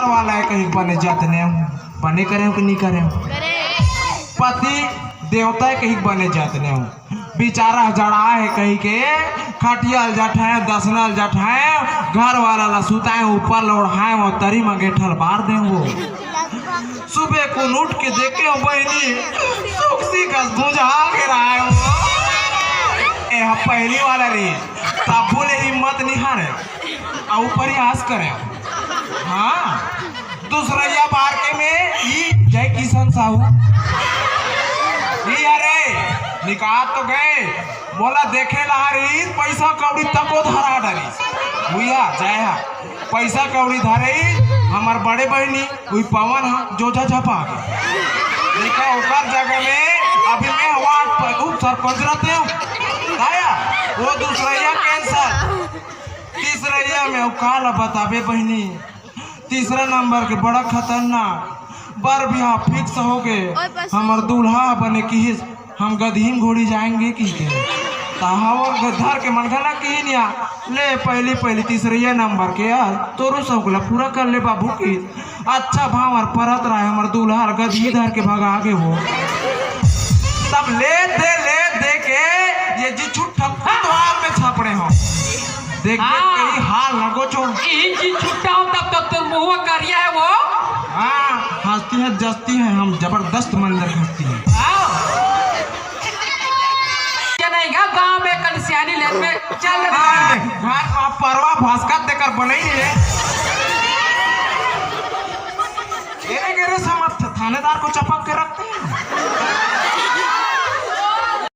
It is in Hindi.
वाला है कहीं बने जातने बने करे कि नहीं करे पति देवता है कहीं बने जातने बेचारा जड़ा है कहीं के खटियल जठाए दसनल जठाए घर वाला ला सुताए ऊपर लोढ़ाए वो तरी में गेठल बार दे वो सुबह को उठ के देखे बहनी सुखसी का बुझा के रहा है वो पहली वाला रे तब बोले हिम्मत नहीं हारे और ऊपर ही आस करे हाँ दूसरा बार के में जय किशन साहू अरे निकाल तो गए बोला देखे लहारी पैसा कौड़ी तको धरा डरी भैया जय पैसा कौड़ी धरे हमार बड़े बहनी वही पवन जो झपा देखा ओकर जगह में अभी मैं वार्ड सरपंच रहते हूँ आया वो दूसरा कैंसर तीसरा में काला बतावे बहनी तीसरा नंबर के बड़ा खतरनाक बर बिहा फिक्स हो गए हमार दूल्हा बने की हम गधीम घोड़ी जाएंगे की धर के मनगना की निया ले पहली तीसरे नंबर के तोरो सबला पूरा कर ले बाबू की अच्छा भाव और परत रहा है हमार दूल्हा गधी धर के भागा आगे हो तब ले दे के ये जी छुट्टा द्वार में छापड़े हो देख कहीं हाल न गोचो जी छुट्टा हो तब तक तो मुंह करिया है वो हाँ हंसती है जस्ती है हम जबरदस्त मंदिर हंसती है नहीं गांव में कलसियानी लेन में चल घाट परवा भास्कर देकर बने है गेरे समर्थ थानेदार को चपक के रखते हैं